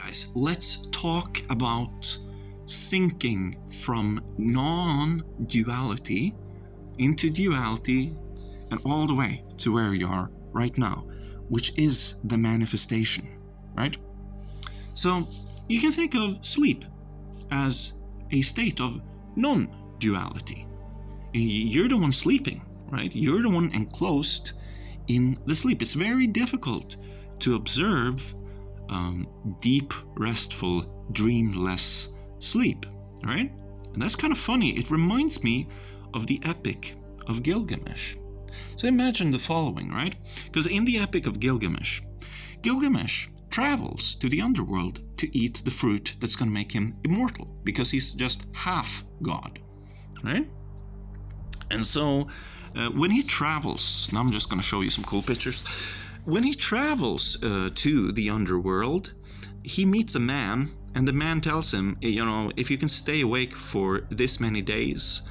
guys, let's talk about sinking from non-duality into duality and all the way to where you are right now, which is the manifestation, right? So you can think of sleep as a state of non-duality. You're the one sleeping, right? You're the one enclosed in the sleep. It's very difficult to observe deep, restful, dreamless sleep, right? And that's kind of funny. It reminds me of the Epic of Gilgamesh. So imagine the following, right? Because in the Epic of Gilgamesh, Gilgamesh travels to the underworld to eat the fruit that's going to make him immortal, because he's just half god, right? And so when he travels, now I'm just going to show you some cool pictures. When he travels to the underworld, he meets a man, and the man tells him, you know, if you can stay awake for this many days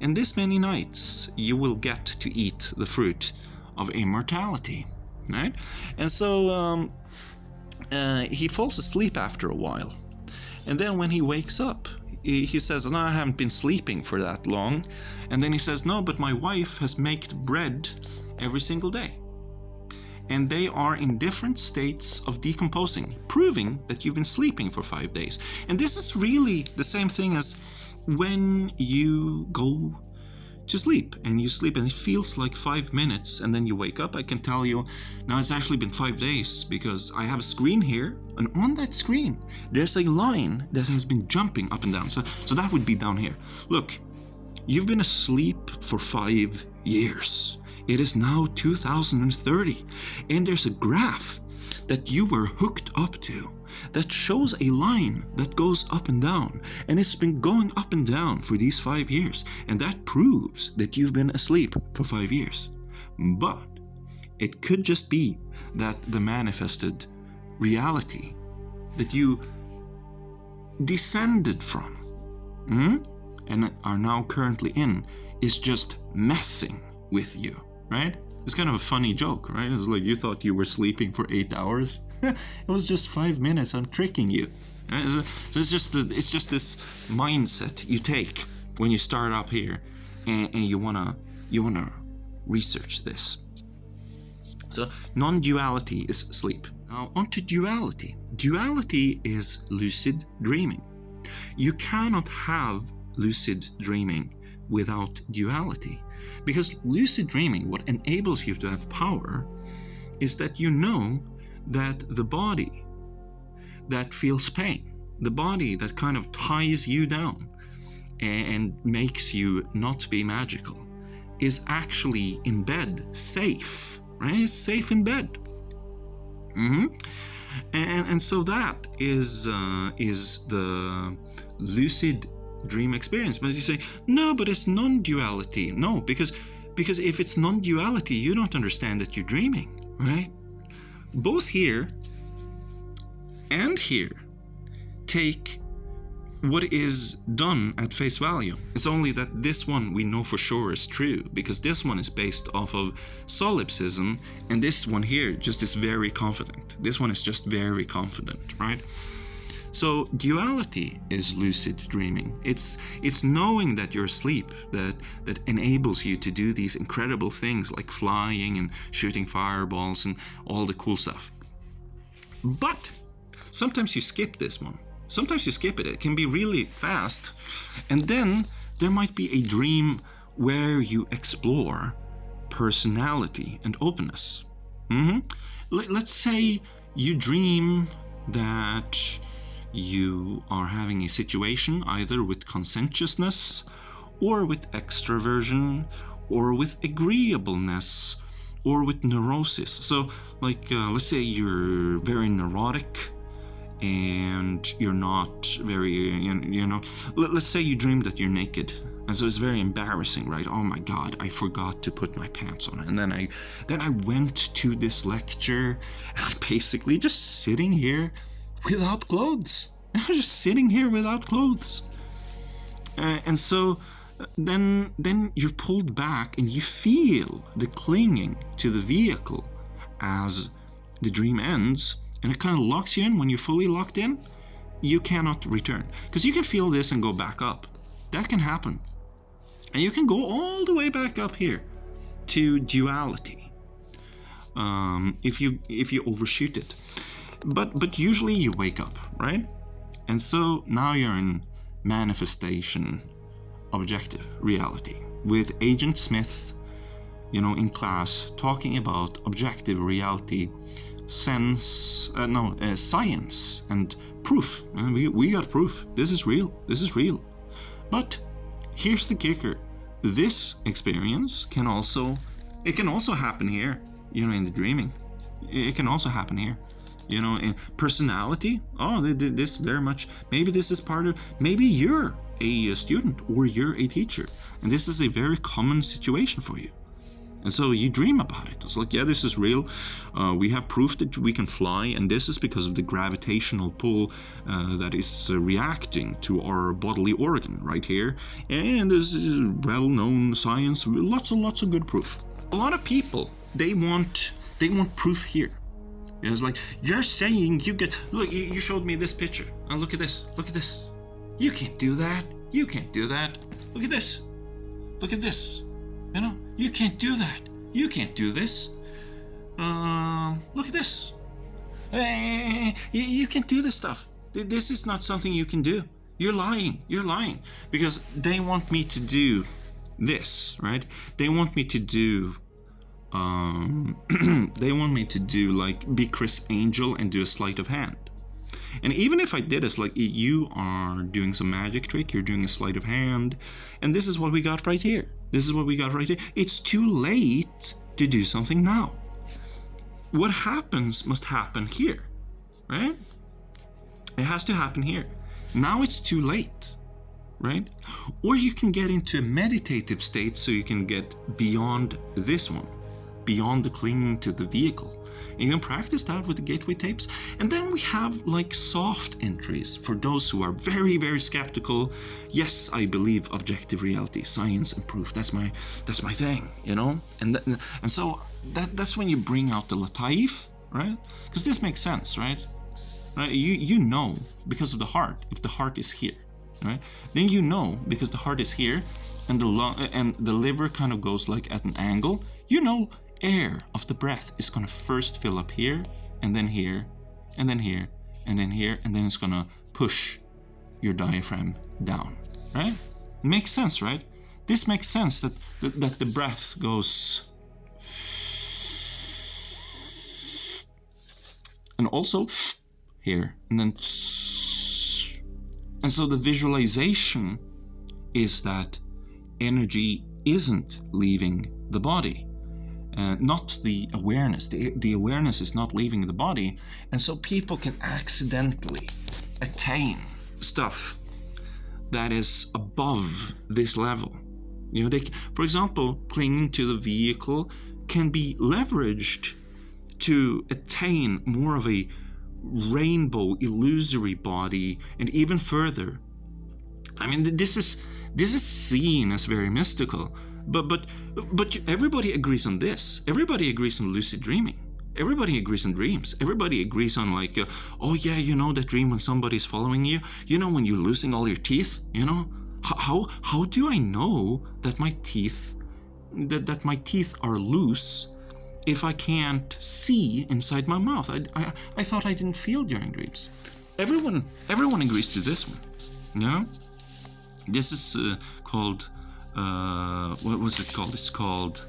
and this many nights, you will get to eat the fruit of immortality, right? And so he falls asleep after a while. And then when he wakes up, he says, no, I haven't been sleeping for that long. And then he says, no, but my wife has made bread every single day. And they are in different states of decomposing, proving that you've been sleeping for 5 days. And this is really the same thing as when you go to sleep, and you sleep and it feels like 5 minutes, and then you wake up. I can tell you now it's actually been 5 days, because I have a screen here, and on that screen there's a line that has been jumping up and down. So that would be down here. Look, you've been asleep for 5 years. It is now 2030, and there's a graph that you were hooked up to that shows a line that goes up and down, and it's been going up and down for these 5 years, and that proves that you've been asleep for 5 years. But it could just be that the manifested reality that you descended from and are now currently in is just messing with you, right? It's kind of a funny joke, right? It's like you thought you were sleeping for 8 hours. It was just 5 minutes. I'm tricking you. So it's just this mindset you take when you start up here, and you wanna research this. So non-duality is sleep. Now onto duality. Duality is lucid dreaming. You cannot have lucid dreaming without duality, because lucid dreaming, what enables you to have power, is that you know that the body that feels pain, the body that kind of ties you down and makes you not be magical, is actually in bed, safe, right? It's safe in bed. And so that is the lucid dream experience. But you say, no, but it's non-duality. No, because if it's non-duality, you don't understand that you're dreaming, right? Both here and here take what is done at face value. It's only that this one we know for sure is true, because this one is based off of solipsism, and this one here just is very confident. This one is just very confident, right? So duality is lucid dreaming. It's knowing that you're asleep that enables you to do these incredible things like flying and shooting fireballs and all the cool stuff. But sometimes you skip this one. Sometimes you skip it. It can be really fast. And then there might be a dream where you explore personality and openness. Let's say you dream that you are having a situation either with conscientiousness or with extroversion or with agreeableness or with neurosis. So like let's say you're very neurotic and you're not very, you know, let's say you dream that you're naked, and so it's very embarrassing, right? Oh my God, I forgot to put my pants on. And then I went to this lecture, and I'm basically just sitting here without clothes. I'm just sitting here without clothes. And so then you're pulled back, and you feel the clinging to the vehicle as the dream ends, and it kind of locks you in. When you're fully locked in, you cannot return, because you can feel this and go back up. That can happen, and you can go all the way back up here to duality if you overshoot it. But usually you wake up, right? And so now you're in manifestation, objective reality, with Agent Smith, in class, talking about objective reality, science and proof. And we got proof. This is real. But here's the kicker: this experience can also happen here. In the dreaming, it can also happen here. In personality. Oh, this very much. Maybe this is part of. Maybe you're a student or you're a teacher, and this is a very common situation for you. And so you dream about it. It's like, yeah, this is real. We have proof that we can fly, and this is because of the gravitational pull that is reacting to our bodily organ right here. And this is well-known science. Lots of good proof. A lot of people, they want proof here. It's like, you're saying you get. Look, you showed me this picture. And look at this. You can't do that. Look at this. You can't do that. You can't do this. Look at this. You can't do this stuff. This is not something you can do. You're lying. Because they want me to do this, right? They want me to do like be Chris Angel and do a sleight of hand. And even if I did it's like, you are doing some magic trick, you're doing a sleight of hand, and this is what we got right here. It's too late to do something now. What happens must happen here, right? It has to happen here. Now it's too late, right? Or you can get into a meditative state so you can get beyond this one, beyond the clinging to the vehicle. And you can practice that with the gateway tapes. And then we have like soft entries for those who are very, very skeptical. Yes, I believe objective reality, science and proof. That's my thing, And so that's when you bring out the Lataif, right? Because this makes sense, right? You know because of the heart. If the heart is here, right? Then because the heart is here, and the liver kind of goes like at an angle. Air of the breath is going to first fill up here, and then here, and then here, and then here, and then it's going to push your diaphragm down, right? It makes sense, right? This makes sense that the breath goes, and also here, and then, and so the visualization is that energy isn't leaving the body. Not the awareness. The awareness is not leaving the body, and so people can accidentally attain stuff that is above this level. For example, clinging to the vehicle can be leveraged to attain more of a rainbow, illusory body, and even further. I mean, this is seen as very mystical. But everybody agrees on this. Everybody agrees on lucid dreaming. Everybody agrees on dreams. Everybody agrees on like, that dream when somebody's following you. When you're losing all your teeth. How do I know that my teeth are loose if I can't see inside my mouth? I thought I didn't feel during dreams. Everyone agrees to this one. This is called. What was it called? It's called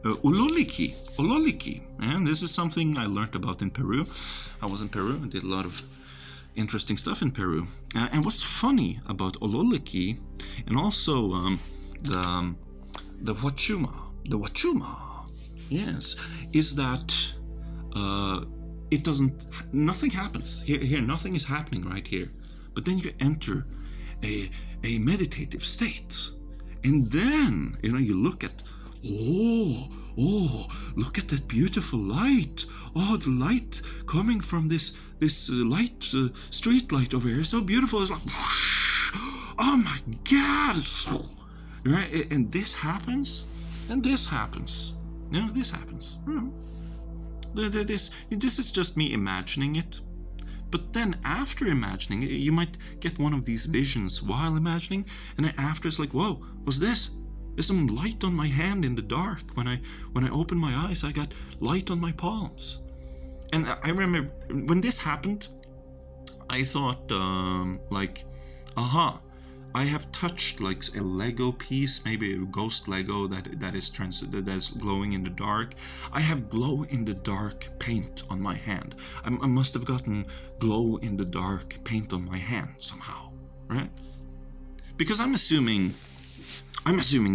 Ololiki. And this is something I learned about in Peru. I was in Peru and did a lot of interesting stuff in Peru. And what's funny about Ololiki, and also the Wachuma, yes, is that nothing happens here. Nothing is happening right here. But then you enter a meditative state, and then you look at look at that beautiful light. The light coming from this light street light over here is so beautiful. It's like whoosh, oh my god, right? And this happens, and this happens. This happens. This is just me imagining it. But then after imagining it, you might get one of these visions while imagining, and then after it's like, whoa, what's this? There's some light on my hand in the dark. When I opened my eyes, I got light on my palms. And I remember when this happened, I thought, I have touched like a Lego piece, maybe a ghost Lego that's glowing in the dark. I have glow in the dark paint on my hand. I must have gotten glow in the dark paint on my hand somehow, right? Because I'm assuming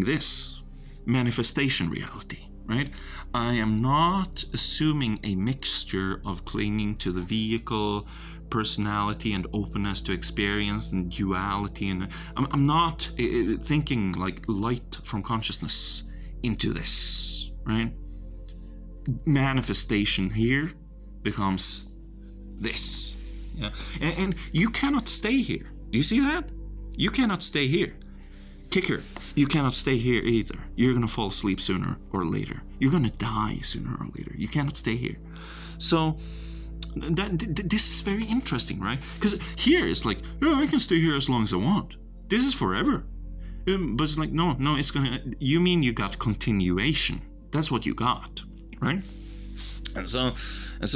this manifestation reality, right? I am not assuming a mixture of clinging to the vehicle, personality, and openness to experience, and duality, and I'm not thinking like light from consciousness into this, right? Manifestation here becomes this, yeah. And you cannot stay here. Do you see that? You cannot stay here. Kicker, you cannot stay here either. You're gonna fall asleep sooner or later. You're gonna die sooner or later. You cannot stay here. So this is very interesting, right? Because here it's like, I can stay here as long as I want. This is forever. But it's like, no, it's gonna. You mean you got continuation? That's what you got, right? And so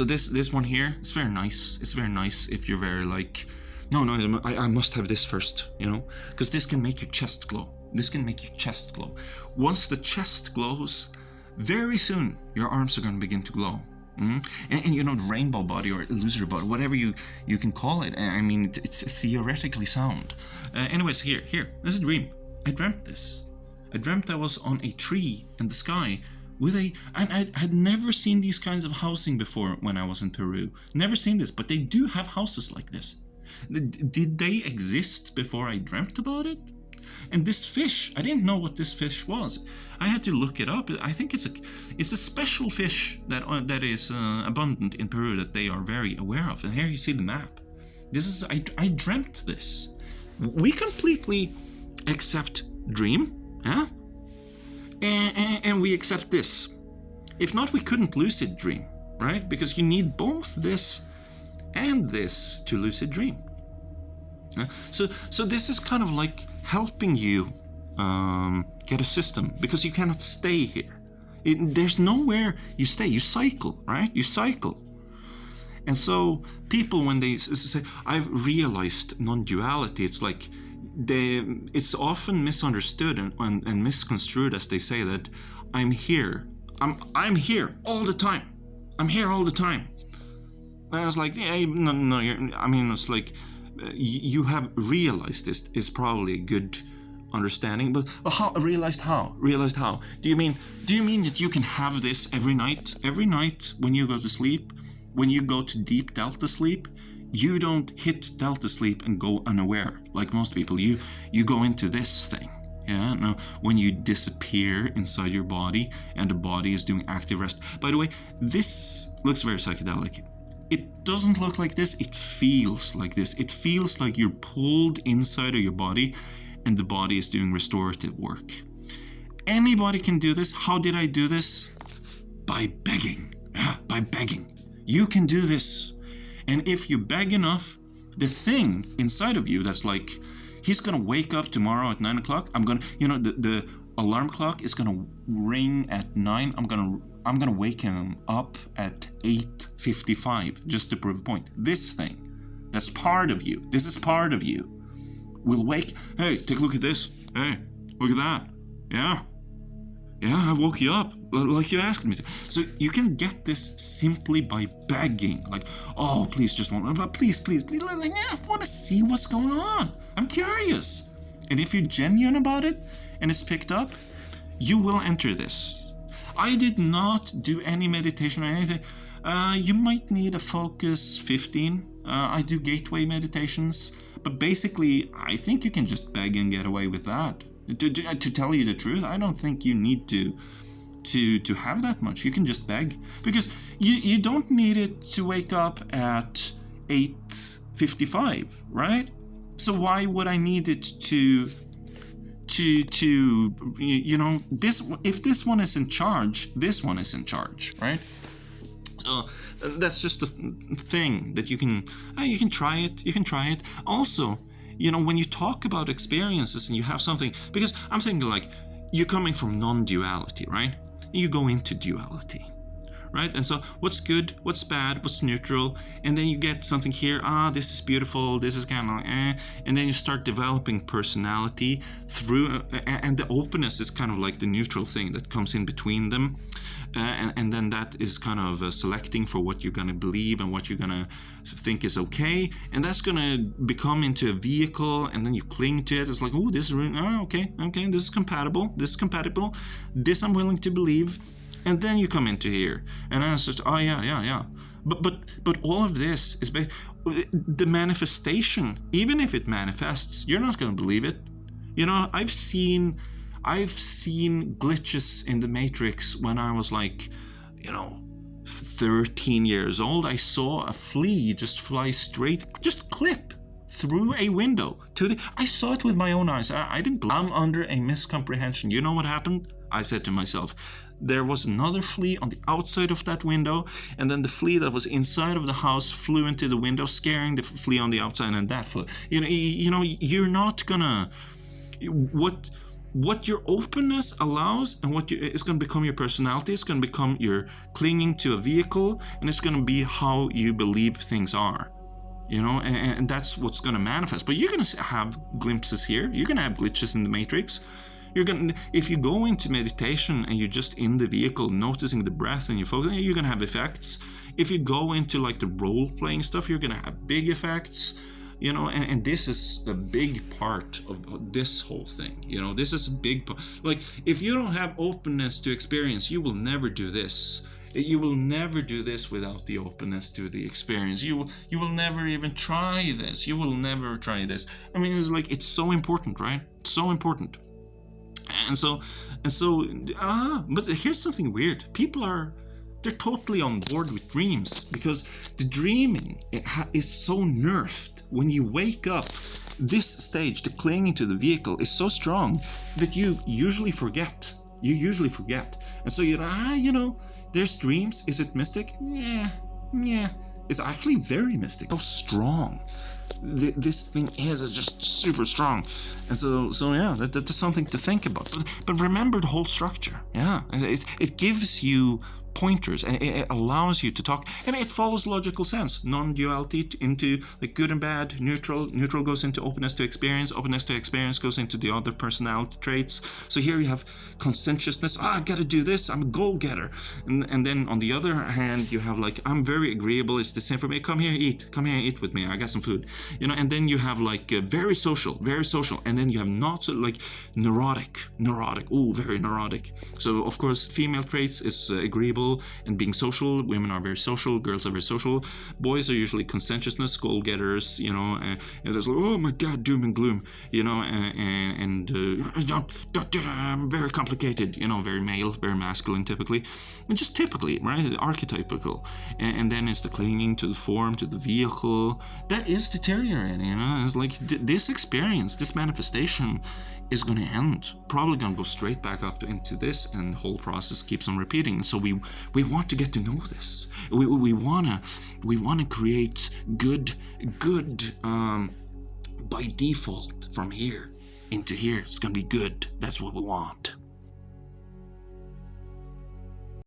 this one here, it's very nice. It's very nice if you're very like, no, I must have this first, because this can make your chest glow. This can make your chest glow. Once the chest glows, very soon your arms are going to begin to glow. And rainbow body or illusory body, whatever you can call it. I mean, it's theoretically sound. Anyways, here, this is a dream. I dreamt this. I dreamt I was on a tree in the sky with and I had never seen these kinds of housing before when I was in Peru. Never seen this, but they do have houses like this. Did they exist before I dreamt about it? And this fish, I didn't know what this fish was. I had to look it up. I think it's a special fish that is abundant in Peru that they are very aware of. And here you see the map. I dreamt this. We completely accept dream, huh? And we accept this. If not, we couldn't lucid dream, right? Because you need both this and this to lucid dream. So this is kind of like helping you get a system, because you cannot stay here. There's nowhere you stay. You cycle, right? You cycle. And so people, when they say, I've realized non-duality, it's like it's often misunderstood and misconstrued as they say that I'm here. I'm here all the time. I'm here all the time. And I was like, no. It's like you have realized this is probably a good understanding, but how? Realized how? Do you mean that you can have this every night? Every night when you go to sleep, when you go to deep delta sleep, you don't hit delta sleep and go unaware like most people. You go into this thing. Yeah, no. When you disappear inside your body and the body is doing active rest. By the way, this looks very psychedelic. It doesn't look like this. It feels like this. It feels like you're pulled inside of your body and the body is doing restorative work. Anybody can do this. How did I do this? By begging. Yeah, by begging. You can do this. And if you beg enough, the thing inside of you that's like, he's gonna wake up tomorrow at 9 o'clock. The alarm clock is gonna ring at 9. I'm gonna wake him up at 8:55 just to prove a point. This thing, that's part of you. This is part of you. Will wake. Hey, take a look at this. Hey, look at that. Yeah, I woke you up like you asked me to. So you can get this simply by begging. Like, oh, please, just one. Please. Like, I want to see what's going on. I'm curious. And if you're genuine about it and it's picked up, you will enter this. I did not do any meditation or anything. You might need a focus 15. I do gateway meditations, but basically, I think you can just beg and get away with that. To tell you the truth, I don't think you need to have that much. You can just beg, because you don't need it to wake up at 8:55, right? So why would I need it to this? If this one is in charge, this one is in charge, right? So that's just the thing that you can try it. You can try it. Also, when you talk about experiences and you have something, because I'm thinking like you're coming from non-duality, right? You go into duality, right? And so what's good, what's bad, what's neutral, and then you get something here, this is beautiful, this is kind of like and then you start developing personality through, and the openness is kind of like the neutral thing that comes in between them, and then that is kind of selecting for what you're going to believe and what you're going to think is okay, and that's going to become into a vehicle, and then you cling to it. It's like, oh, this is really, okay, this is compatible, this I'm willing to believe. And then you come into here, and then it's just, yeah. But all of this is the manifestation. Even if it manifests, you're not going to believe it. I've seen glitches in the Matrix when I was like, 13 years old. I saw a flea just fly straight, just clip through a window I saw it with my own eyes. I didn't. I'm under a miscomprehension. You know what happened? I said to myself, there was another flea on the outside of that window, and then the flea that was inside of the house flew into the window, scaring the flea on the outside, and that flew. You're not gonna. What your openness allows, and it's going to become your personality. It's going to become your clinging to a vehicle, and it's going to be how you believe things are. And that's what's going to manifest. But you're going to have glimpses here. You're going to have glitches in the Matrix. If you go into meditation and you're just in the vehicle, noticing the breath and you focus, you're going to have effects. If you go into like the role-playing stuff, you're going to have big effects. And this is a big part of this whole thing. This is a big part. Like, if you don't have openness to experience, you will never do this. You will never do this without the openness to the experience. You will never even try this. You will never try this. I mean, it's so important, right? So important. But here's something weird. They're totally on board with dreams, because the dreaming is so nerfed. When you wake up, this stage, the clinging to the vehicle, is so strong that you usually forget. And so there's dreams. Is it mystic? Yeah. It's actually very mystic. How strong this thing is just super strong. And so yeah, that's something to think about. But remember the whole structure. Yeah, it gives you pointers, and it allows you to talk, and it follows logical sense. Non-duality into like good and bad, neutral goes into openness to experience goes into the other personality traits. So here you have conscientiousness. I gotta do this, I'm a goal-getter. And then on the other hand, you have like, I'm very agreeable, it's the same for me, come here and eat with me, I got some food. And then you have like very social, and then you have not so like neurotic, very neurotic. So of course female traits is agreeable and being social. Women are very social, girls are very social. Boys are usually conscientiousness, goal-getters, and there's like, oh my god, doom and gloom, very complicated, very male, very masculine typically, and just typically, right, archetypical. And then it's the clinging to the form, to the vehicle, that is deteriorating, it's like this experience, this manifestation is going to end, probably going to go straight back up into this, and the whole process keeps on repeating. So we want to get to know this. We want to create good by default from here into here. It's going to be good. That's what we want.